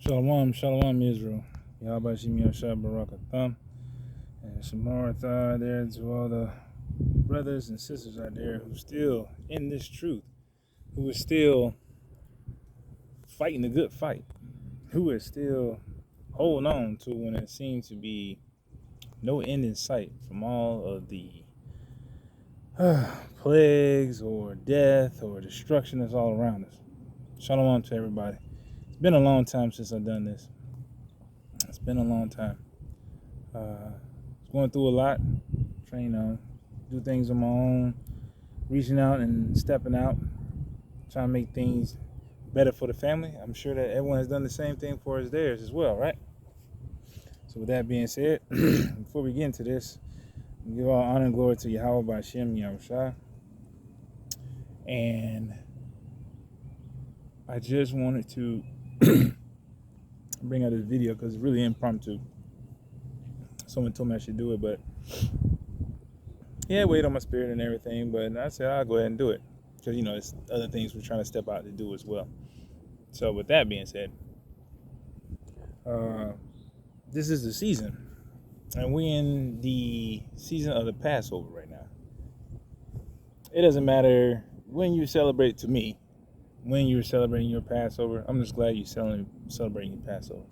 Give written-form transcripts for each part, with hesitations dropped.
Shalom, shalom, Israel. Yahweh Shemi Yashab Barakatham. And Shemaratha there to all the brothers and sisters out there who still in this truth, who are still fighting the good fight, who are still holding on to when it seems to be no end in sight from all of the plagues or death or destruction that's all around us. Shalom to everybody. It's been a long time since I've done this. It's been a long time. Going through a lot, trying to do things on my own, reaching out and stepping out, trying to make things better for the family. I'm sure that everyone has done the same thing for theirs as well, right? So with that being said, before we get into this, we give all honor and glory to Yahweh by Shem Yahushua. And I just wanted to bring out this video because it's really impromptu. Someone told me I should do it, but yeah, wait on my spirit and everything. But I said I'll go ahead and do it because it's other things we're trying to step out to do as well. So with that being said, this is the season, and we're in the season of the Passover right now. It doesn't matter when you celebrate. To me, when you're celebrating your Passover, I'm just glad you're celebrating your Passover.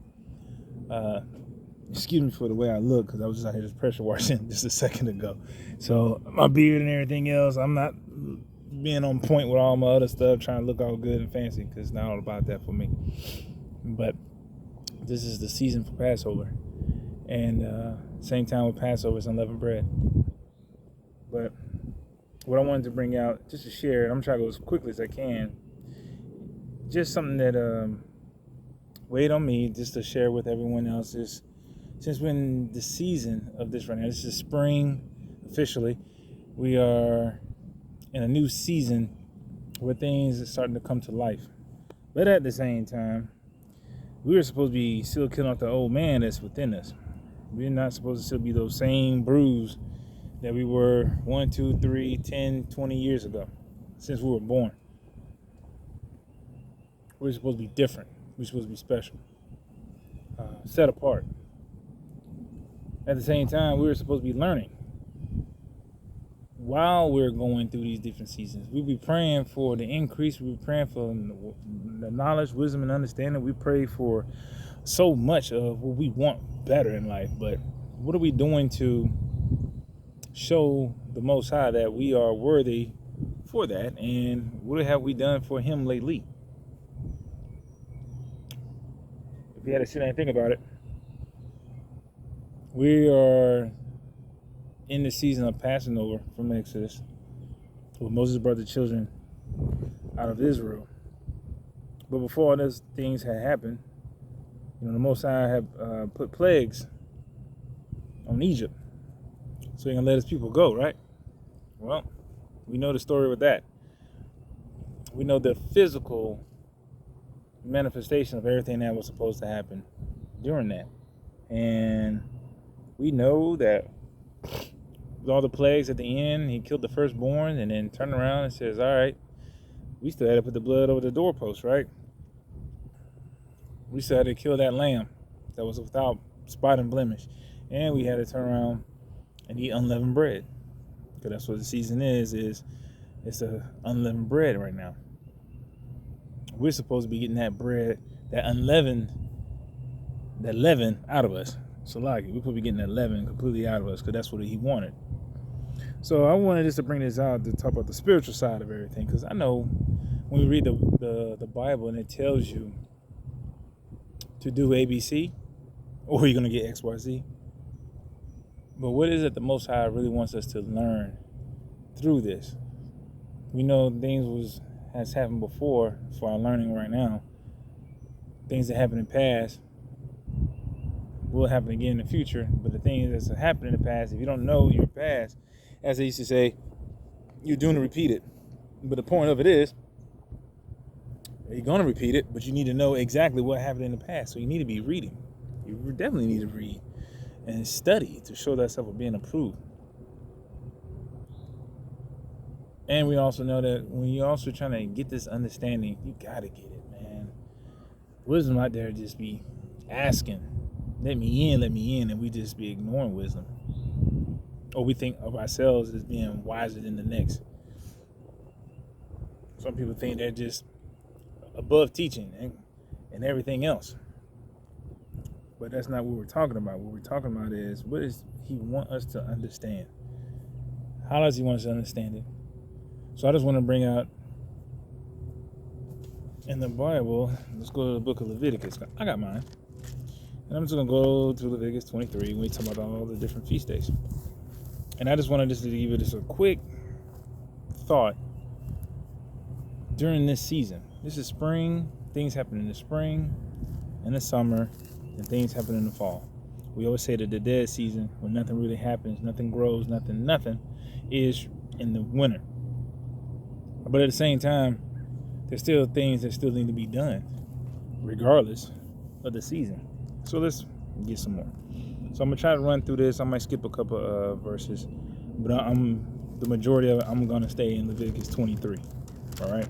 Excuse me for the way I look, because I was just out here just pressure washing just a second ago. So my beard and everything else, I'm not being on point with all my other stuff, trying to look all good and fancy, because it's not all about that for me. But this is the season for Passover, and same time with Passover is unleavened bread. But what I wanted to bring out, just to share, and I'm trying to go as quickly as I can, just something that weighed on me, just to share with everyone else, is since we're in the season of this right now, this is spring officially, we are in a new season where things are starting to come to life. But at the same time, we are supposed to be still killing off the old man that's within us. We're not supposed to still be those same bruised that we were 1, 2, 3, 10, 20 years ago, since we were born. We're supposed to be different. We're supposed to be special, set apart. At the same time, we're supposed to be learning while we're going through these different seasons. We'll be praying for the increase. We'll be praying for the knowledge, wisdom, and understanding. We pray for so much of what we want better in life. But what are we doing to show the Most High that we are worthy for that? And what have we done for Him lately? If you had to sit down and think about it, we are in the season of passing over from Exodus, where Moses brought the children out of Israel. But before all those things had happened, the Most High had put plagues on Egypt, so He can let His people go, right? Well, we know the story with that. We know the physical manifestation of everything that was supposed to happen during that. And we know that with all the plagues at the end, He killed the firstborn and then turned around and says, all right, we still had to put the blood over the doorpost, right? We still had to kill that lamb that was without spot and blemish. And we had to turn around and eat unleavened bread. Because that's what the season is it's a unleavened bread right now. We're supposed to be getting that bread, that unleavened, that leaven out of us. So we're supposed to be getting that leaven completely out of us, because that's what He wanted. So I wanted just to bring this out to talk about the spiritual side of everything, because I know when we read the Bible and it tells you to do ABC, or you're going to get XYZ. But what is it the Most High really wants us to learn through this? We know things has happened before for our learning right now. Things that happened in the past will happen again in the future. But the things that's happened in the past, if you don't know your past, as they used to say, you're doomed to repeat it. But the point of it is, you're going to repeat it, but you need to know exactly what happened in the past. So you need to be reading. You definitely need to read and study to show that stuff of being approved. And we also know that when you're also trying to get this understanding, you got to get it, man. Wisdom out there just be asking, let me in, and we just be ignoring wisdom. Or we think of ourselves as being wiser than the next. Some people think they're just above teaching and everything else. But that's not what we're talking about. What we're talking about is, what does he want us to understand? How does he want us to understand it? So I just want to bring out in the Bible, let's go to the book of Leviticus. I got mine. And I'm just going to go to Leviticus 23 when we talk about all the different feast days. And I just wanted to give you just a quick thought during this season. This is spring. Things happen in the spring, in the summer, and things happen in the fall. We always say that the dead season, when nothing really happens, nothing grows, nothing, is in the winter. But at the same time, there's still things that still need to be done, regardless of the season. So let's get some more. So I'm gonna try to run through this. I might skip a couple of verses, but the majority of it, I'm gonna stay in Leviticus 23. All right.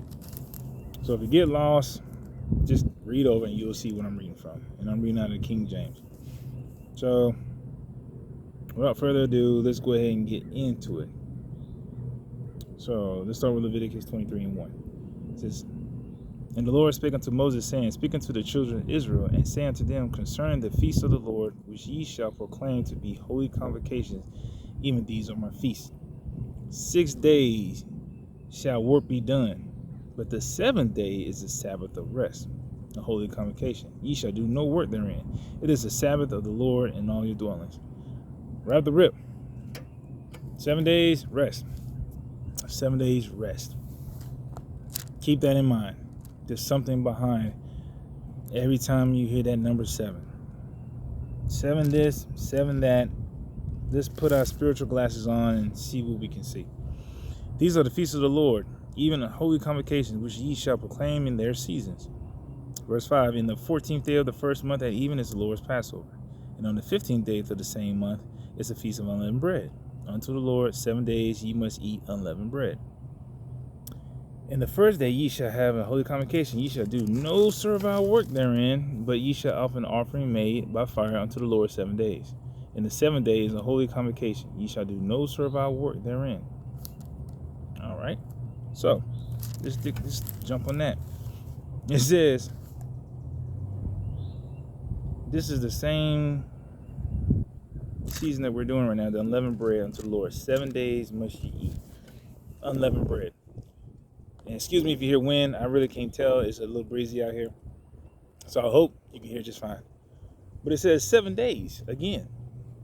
So if you get lost, just read over and you'll see what I'm reading from. And I'm reading out of the King James. So without further ado, let's go ahead and get into it. So let's start with Leviticus 23:1. It says, and the Lord spake unto Moses, saying, speak unto the children of Israel, and say unto them concerning the feasts of the Lord, which ye shall proclaim to be holy convocations, even these are my feasts. 6 days shall work be done, but the 7th day is the Sabbath of rest, a holy convocation. Ye shall do no work therein. It is the Sabbath of the Lord in all your dwellings. Right the rip. 7 days, rest. 7 days, rest. Keep that in mind. There's something behind every time you hear that number 7. 7 this, 7 that. Let's put our spiritual glasses on and see what we can see. These are the feasts of the Lord, even a holy convocation, which ye shall proclaim in their seasons. Verse 5, in the 14th day of the first month at even is the Lord's Passover. And on the 15th day of the same month is the feast of unleavened bread. Unto the Lord 7 days ye must eat unleavened bread. In the first day ye shall have a holy convocation. Ye shall do no servile work therein, but ye shall offer an offering made by fire unto the Lord 7 days. In the 7th day is a holy convocation. Ye shall do no servile work therein. All right. So let's jump on that. It says, this is the same season that we're doing right now, the unleavened bread unto the Lord. 7 days must ye eat unleavened bread. And excuse me if you hear wind. I really can't tell. It's a little breezy out here. So I hope you can hear just fine. But it says 7 days. Again,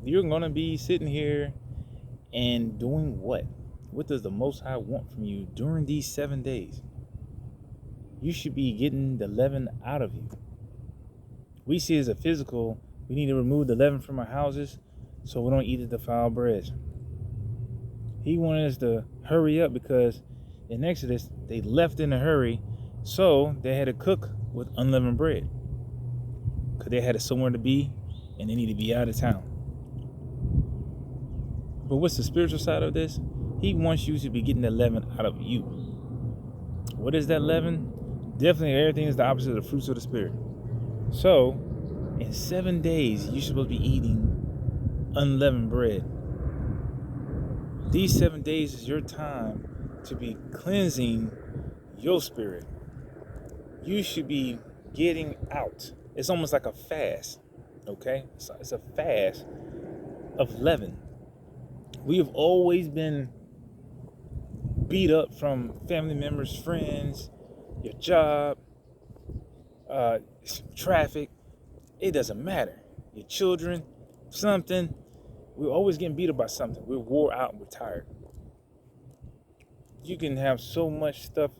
you're going to be sitting here and doing what? What does the Most High want from you during these 7 days? You should be getting the leaven out of you. We see as a physical, we need to remove the leaven from our houses so we don't eat the defiled bread. He wanted us to hurry up because in Exodus, they left in a hurry, so they had to cook with unleavened bread because they had somewhere to be and they need to be out of town. But what's the spiritual side of this? He wants you to be getting the leaven out of you. What is that leaven? Definitely everything is the opposite of the fruits of the Spirit. So, in 7 days, you're supposed to be eating unleavened bread. These 7 days is your time to be cleansing your spirit. You should be getting out. It's almost like a fast, okay? It's a fast of leaven. We have always been beat up from family members, friends, your job, traffic. It doesn't matter. Your children, something. We're always getting beat up by something. We're wore out and we're tired. You can have so much stuff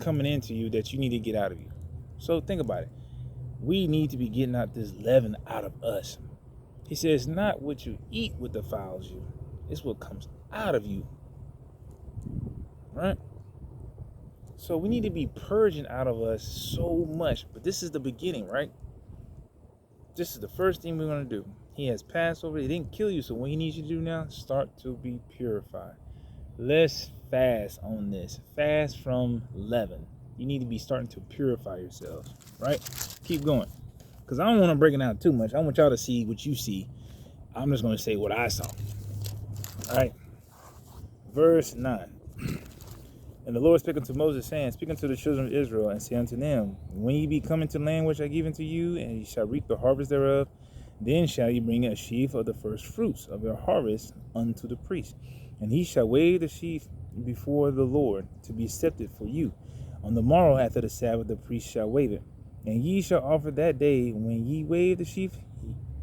coming into you that you need to get out of you. So think about it. We need to be getting out this leaven out of us. He says, not what you eat what defiles you. It's what comes out of you. Right? So we need to be purging out of us so much. But this is the beginning, right? This is the first thing we're going to do. He has Passover. He didn't kill you. So what he needs you to do now, start to be purified. Let's fast on this. Fast from leaven. You need to be starting to purify yourselves, right? Keep going. Because I don't want to break it down too much. I want y'all to see what you see. I'm just going to say what I saw. All right. Verse 9. And the Lord spake unto Moses, saying, Speak unto the children of Israel, and say unto them, When ye be come into the land which I give unto you, and ye shall reap the harvest thereof, then shall ye bring a sheaf of the first fruits of your harvest unto the priest. And he shall wave the sheaf before the Lord to be accepted for you. On the morrow after the Sabbath the priest shall wave it. And ye shall offer that day, when ye wave the sheaf,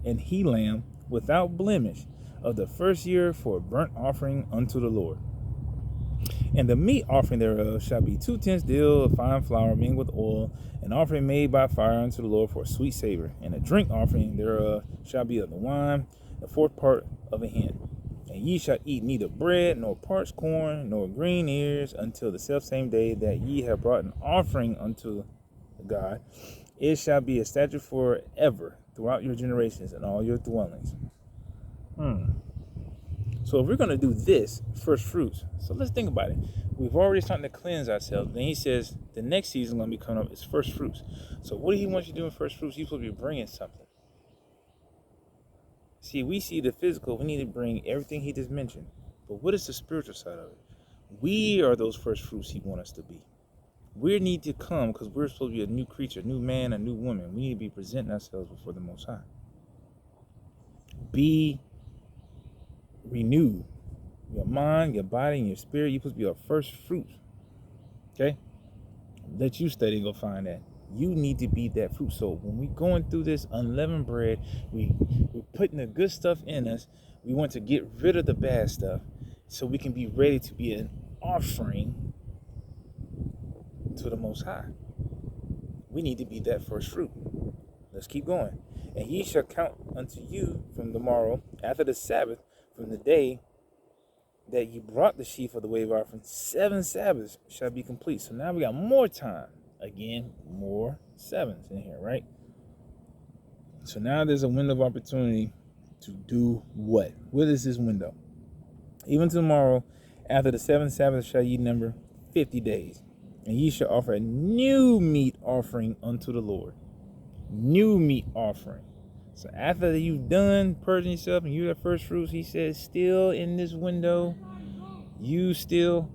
and he lamb without blemish of the first year for a burnt offering unto the Lord. And the meat offering thereof shall be 2/10 deal of fine flour mingled with oil, an offering made by fire unto the Lord for a sweet savor. And a drink offering thereof shall be of the wine, the fourth part of a hin. And ye shall eat neither bread, nor parched corn, nor green ears, until the selfsame day that ye have brought an offering unto God. It shall be a statute forever throughout your generations and all your dwellings. So if we're going to do this, first fruits, so let's think about it. We've already started to cleanse ourselves. Then he says the next season going to be coming up is first fruits. So what do he want you to do in first fruits? You're supposed to be bringing something. See, we see the physical. We need to bring everything he just mentioned. But what is the spiritual side of it? We are those first fruits he wants us to be. We need to come because we're supposed to be a new creature, a new man, a new woman. We need to be presenting ourselves before the Most High. Be renewed. Your mind, your body, and your spirit. You're supposed to be our first fruit. Okay? Let you study and go find that. You need to be that fruit. So when we're going through this unleavened bread, we're putting the good stuff in us. We want to get rid of the bad stuff so we can be ready to be an offering to the Most High. We need to be that first fruit. Let's keep going. And ye shall count unto you from the morrow after the Sabbath, from the day that you brought the sheaf of the wave offering, 7 Sabbaths shall be complete. So now we got more time. Again, more 7s in here, right? So now there's a window of opportunity to do what? What is this window? Even tomorrow, after the 7th Sabbath shall ye number 50 days. And ye shall offer a new meat offering unto the Lord. New meat offering. So after you've done purging yourself and you're the first fruits, he says, still in this window, you still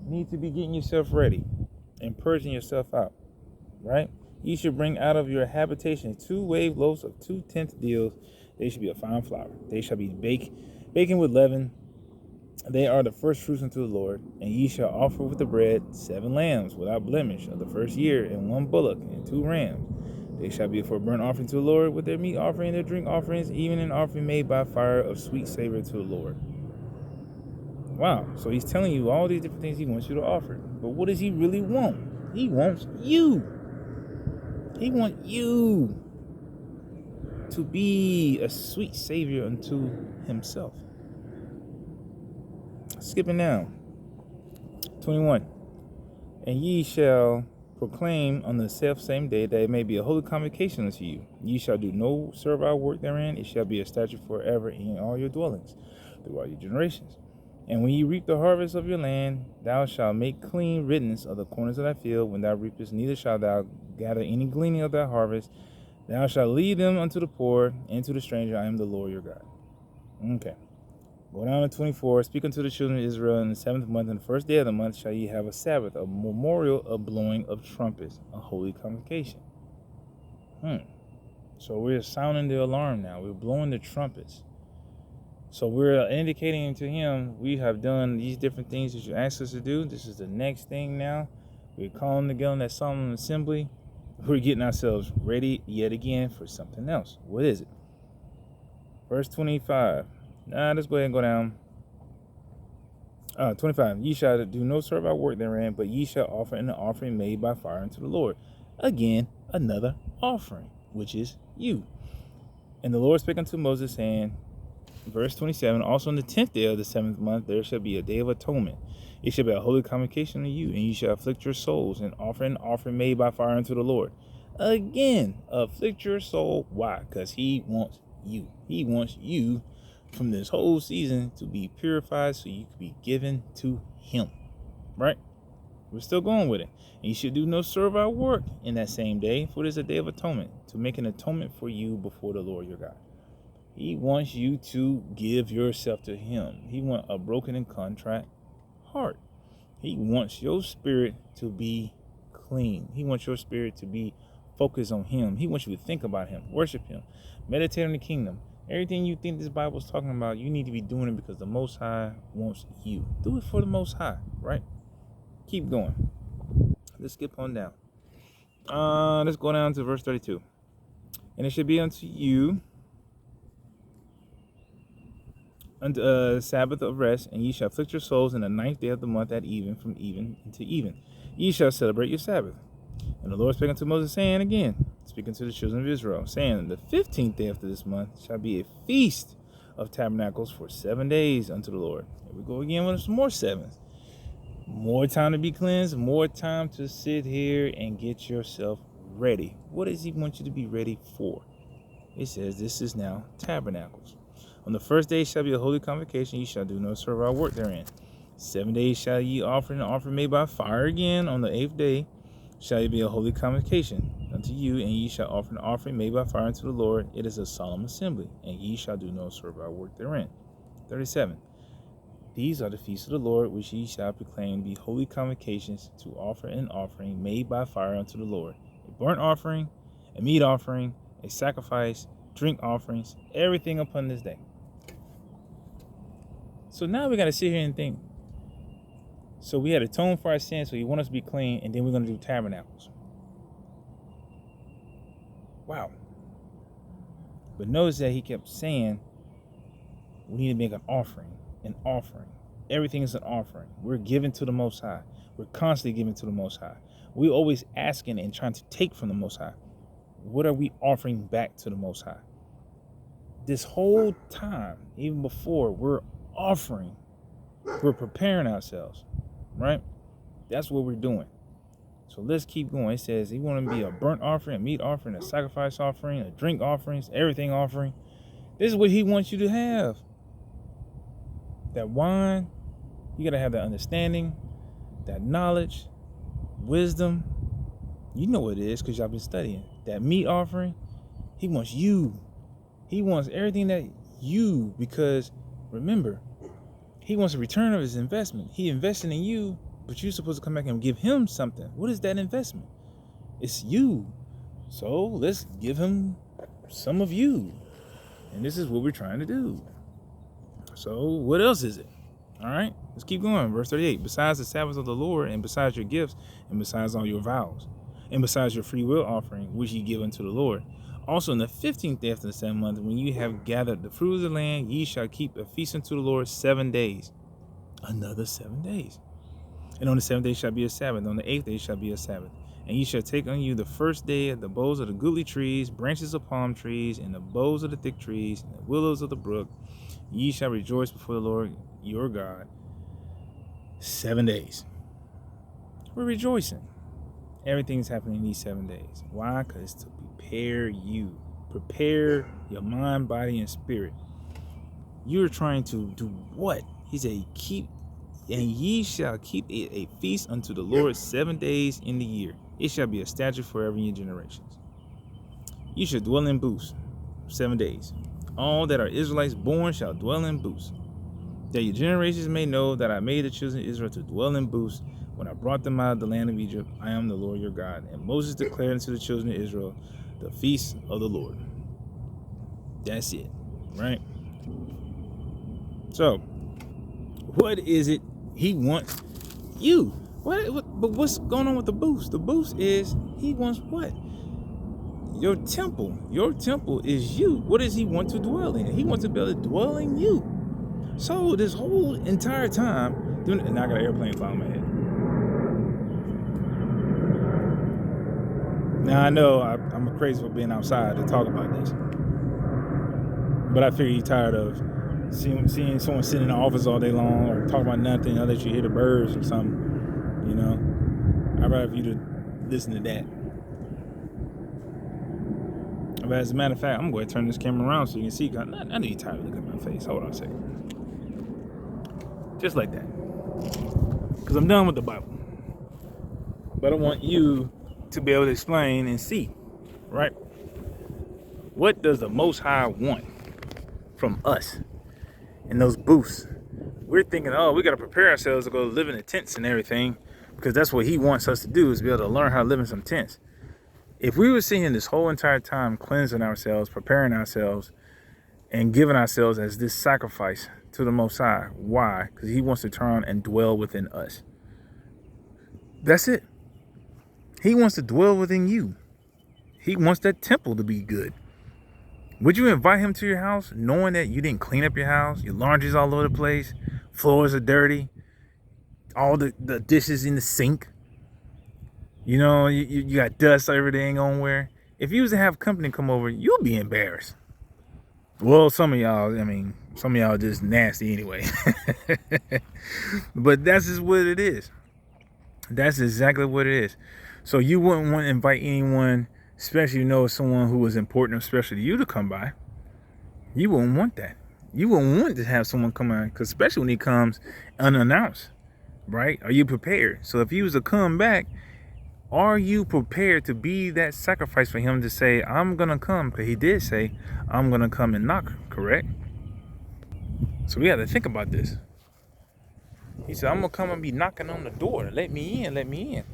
need to be getting yourself ready and purging yourself out, right? Ye should bring out of your habitation 2 wave loaves of 2/10 deals. They should be of fine flour. They shall be baking with leaven. They are the first fruits unto the Lord. And ye shall offer with the bread 7 lambs without blemish of the first year, and 1 bullock, and 2 rams. They shall be for a burnt offering to the Lord, with their meat offering and their drink offerings, even an offering made by fire of sweet savor to the Lord. Wow, so he's telling you all these different things he wants you to offer. But what does he really want? He wants you. He wants you to be a sweet savior unto himself. Skipping down. 21. And ye shall proclaim on the selfsame day that it may be a holy convocation unto you. Ye shall do no servile work therein. It shall be a statute forever in all your dwellings, through all your generations. And when ye reap the harvest of your land, thou shalt make clean riddance of the corners of thy field when thou reapest, neither shalt thou gather any gleaning of thy harvest. Thou shalt leave them unto the poor and to the stranger. I am the Lord your God. Okay. Go down to 24. Speak unto the children of Israel in the 7th month, and the first day of the month shall ye have a Sabbath, a memorial of blowing of trumpets, a holy convocation. So we're sounding the alarm now. We're blowing the trumpets. So we're indicating to him, we have done these different things that you asked us to do. This is the next thing now. We're calling together in that solemn assembly. We're getting ourselves ready yet again for something else. What is it? Verse 25. Let's go ahead and go down. 25. Ye shall do no servile work therein, but ye shall offer an offering made by fire unto the Lord. Again, another offering, which is you. And the Lord spake unto Moses, saying, verse 27, also on the 10th day of the 7th month there shall be a day of atonement. It shall be a holy convocation to you, and you shall afflict your souls and offer an offering made by fire unto the Lord. Again, afflict your soul. Why? Because he wants you. He wants you from this whole season to be purified so you can be given to him. Right? We're still going with it. And you should do no servile work in that same day, for it is a day of atonement, to make an atonement for you before the Lord your God. He wants you to give yourself to him. He wants a broken and contrite heart. He wants your spirit to be clean. He wants your spirit to be focused on him. He wants you to think about him, worship him, meditate on the kingdom. Everything you think this Bible is talking about, you need to be doing it because the Most High wants you. Do it for the Most High, right? Keep going. Let's skip on down. Let's go down to verse 32. And it should be unto you Sabbath of rest, and ye shall afflict your souls in the 9th day of the month at even, from even unto even. Ye shall celebrate your Sabbath. And the Lord spake unto Moses, saying again, speaking to the children of Israel, saying, the 15th day after this month shall be a feast of tabernacles for 7 days unto the Lord. Here we go again with some more sevens. More time to be cleansed, more time to sit here and get yourself ready. What does he want you to be ready for? It says this is now tabernacles. On the first day shall be a holy convocation, ye shall do no servile work therein. 7 days shall ye offer an offering made by fire again. On the 8th day shall it be a holy convocation unto you, and ye shall offer an offering made by fire unto the Lord. It is a solemn assembly, and ye shall do no servile work therein. 37. These are the feasts of the Lord, which ye shall proclaim be holy convocations, to offer an offering made by fire unto the Lord, a burnt offering, a meat offering, a sacrifice, drink offerings, everything upon this day. So now we got to sit here and think. So we had atoned for our sins, so you want us to be clean, and then we're going to do tabernacles. Wow. But notice that he kept saying we need to make an offering. An offering. Everything is an offering. We're giving to the Most High. We're constantly giving to the Most High. We're always asking and trying to take from the Most High. What are we offering back to the Most High? This whole time, even before, we're offering. We're preparing ourselves, right? That's what we're doing. So let's keep going. It says he want to be a burnt offering, a meat offering, a sacrifice offering, a drink offerings, everything offering. This is what he wants you to have. That wine, you got to have that understanding, that knowledge, wisdom. You know what it is because y'all been studying. That meat offering, he wants you. He wants everything that you, because remember, he wants a return of his investment. He invested in you, but you're supposed to come back and give him something. What is that investment? It's you. So let's give him some of you. And this is what we're trying to do. So what else is it? All right, let's keep going. Verse 38. Besides the Sabbath of the Lord, and besides your gifts, and besides all your vows, and besides your free will offering, which ye give unto the Lord. Also in the 15th day after the 7th month, when you have gathered the fruit of the land, ye shall keep a feast unto the Lord 7 days. Another 7 days. And on the 7th day shall be a Sabbath. On the 8th day shall be a Sabbath. And ye shall take on you the first day of the boughs of the goodly trees, branches of palm trees, and the boughs of the thick trees, and the willows of the brook. Ye shall rejoice before the Lord your God 7 days. We're rejoicing. Everything's happening in these 7 days. Why? Because it's to prepare you. Prepare your mind, body, and spirit. You're trying to do what? He said, keep, and ye shall keep a feast unto the Lord 7 days in the year. It shall be a statute forever in your generations. You shall dwell in booths 7 days. All that are Israelites born shall dwell in booths, that your generations may know that I made the children of Israel to dwell in booths when I brought them out of the land of Egypt. I am the Lord your God. And Moses declared unto the children of Israel the feast of the Lord. That's it, right? So, what is it he wants you? But what's going on with the booths? The booths is he wants what? Your temple. Your temple is you. What does he want to dwell in? He wants to be able to dwell in you. So this whole entire time, and I got an airplane flying in my head. Now I know I'm crazy for being outside to talk about this, but I figure you're tired of seeing someone sitting in the office all day long or talk about nothing. I'll let you hear the birds or something. You know, I'd rather for you to listen to that. But as a matter of fact, I'm going to turn this camera around so you can see. I know you're tired of looking at my face. Hold on a second. Just like that. Because I'm done with the Bible. but I want you to be able to explain and see, right? What does the Most High want from us in those booths? We're thinking, oh, we got to prepare ourselves to go live in the tents and everything, because that's what he wants us to do, is be able to learn how to live in some tents. If we were sitting this whole entire time cleansing ourselves, preparing ourselves, and giving ourselves as this sacrifice to the Most High, why? Because he wants to turn and dwell within us. That's it. He wants to dwell within you. He wants that temple to be good. Would you invite him to your house knowing that you didn't clean up your house? Your laundry's all over the place. Floors are dirty. All the dishes in the sink. You know, you got dust everything on where. If you was to have company come over, you'll be embarrassed. Well, some of y'all are just nasty anyway. But that's just what it is. That's exactly what it is. So you wouldn't want to invite anyone, especially someone who was important, especially to you, to come by. You wouldn't want that. You wouldn't want to have someone come on, because especially when he comes unannounced, right? Are you prepared? So if he was to come back, are you prepared to be that sacrifice for him to say, I'm going to come? Because he did say, I'm going to come and knock, correct? So we have to think about this. He said, I'm going to come and be knocking on the door. Let me in, let me in.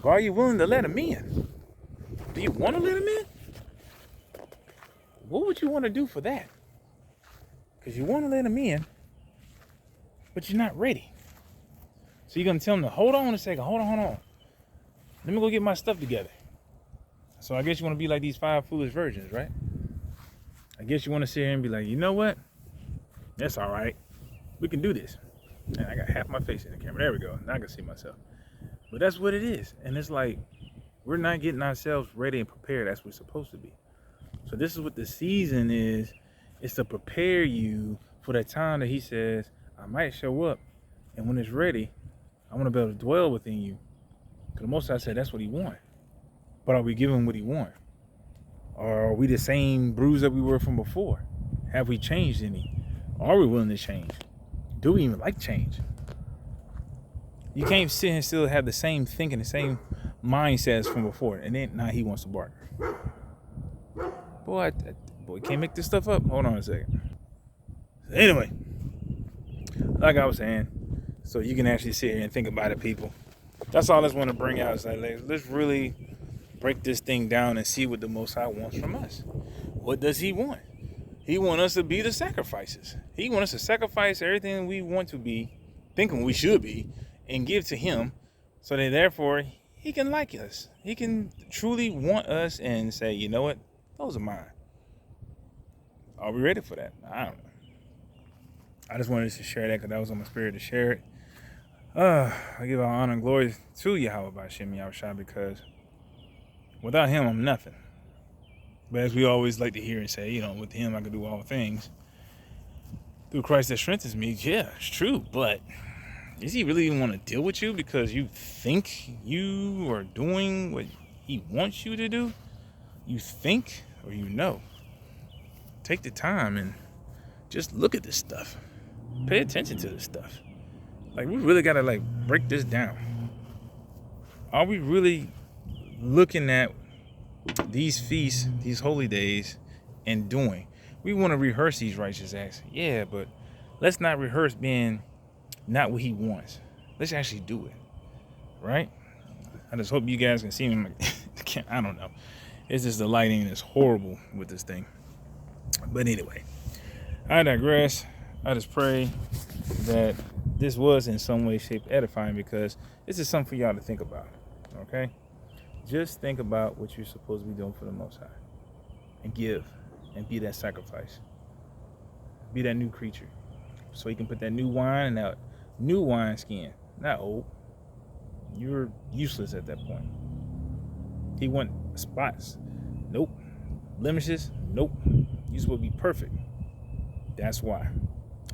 But are you willing to let him in? Do you want to let him in? What would you want to do for that? Because you want to let him in, but you're not ready. So you're going to tell him to hold on a second. Hold on. Let me go get my stuff together. So I guess you want to be like these 5 foolish virgins, right? I guess you want to sit here and be like, you know what? That's all right. We can do this. And I got half my face in the camera. There we go. Now I can see myself. But that's what it is. And it's like, we're not getting ourselves ready and prepared as we're supposed to be. So this is what the season is. It's to prepare you for that time that he says, I might show up. And when it's ready, I want to be able to dwell within you. Because the Most High said that's what he wants. But are we giving what he wants? Or are we the same bruise that we were from before? Have we changed any? Are we willing to change? Do we even like change? You can't sit and still have the same thinking, the same mindset as from before. And then now he wants to bark. Boy, can't make this stuff up. Hold on a second. Anyway, like I was saying, so you can actually sit here and think about it, people. That's all I just want to bring out. Is like, let's really break this thing down and see what the Most High wants from us. What does he want? He wants us to be the sacrifices. He wants us to sacrifice everything we want to be, thinking we should be, and give to him, so that therefore he can like us. He can truly want us and say, you know what? Those are mine. Are we ready for that? I don't know. I just wanted to share that because that was on my spirit to share it. I give all honor and glory to Yahweh B'Shem Yahushua, because without him, I'm nothing. But as we always like to hear and say, with him, I can do all things. Through Christ that strengthens me, yeah, it's true. But does he really even want to deal with you because you think you are doing what he wants you to do? You think or you know? Take the time and just look at this stuff. Pay attention to this stuff. Like, we really got to, break this down. Are we really looking at these feasts, these holy days, and doing? We want to rehearse these righteous acts. Yeah, but let's not rehearse being not what he wants. Let's actually do it. Right? I just hope you guys can see me. I don't know. It's just the lighting is horrible with this thing. But anyway, I digress. I just pray that this was in some way, shape, edifying, because this is something for y'all to think about. Okay? Just think about what you're supposed to be doing for the Most High. And give. And be that sacrifice. Be that new creature. So he can put that new wine in that new wine skin. Not old. You're useless at that point. He want spots. Nope. Blemishes. Nope. You're supposed to be perfect. That's why.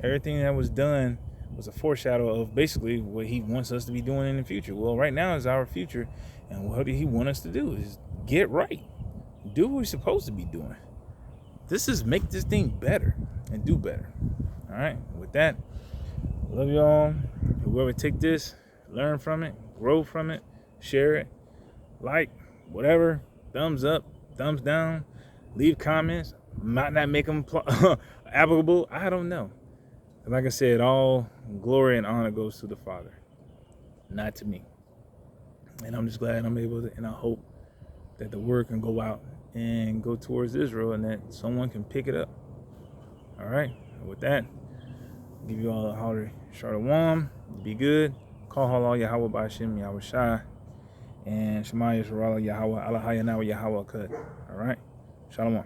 Everything that was done was a foreshadow of basically what he wants us to be doing in the future. Well, right now is our future. And what did he want us to do? Is get right. Do what we're supposed to be doing. This is make this thing better and do better. All right. With that, love y'all. Whoever take this, learn from it, grow from it, share it, like, whatever, thumbs up, thumbs down, leave comments. Might not make them applicable. I don't know. Like I said, all glory and honor goes to the Father, not to me. And I'm just glad I'm able to, and I hope that the word can go out and go towards Israel and that someone can pick it up. All right. With that, I'll give you all a holiday shalom. Be good. Call halal Yahweh Ba'ashem Yahweh Shai. And Shema Yisrael Yahweh Alahayana Yahweh Kud. All right. Shalom.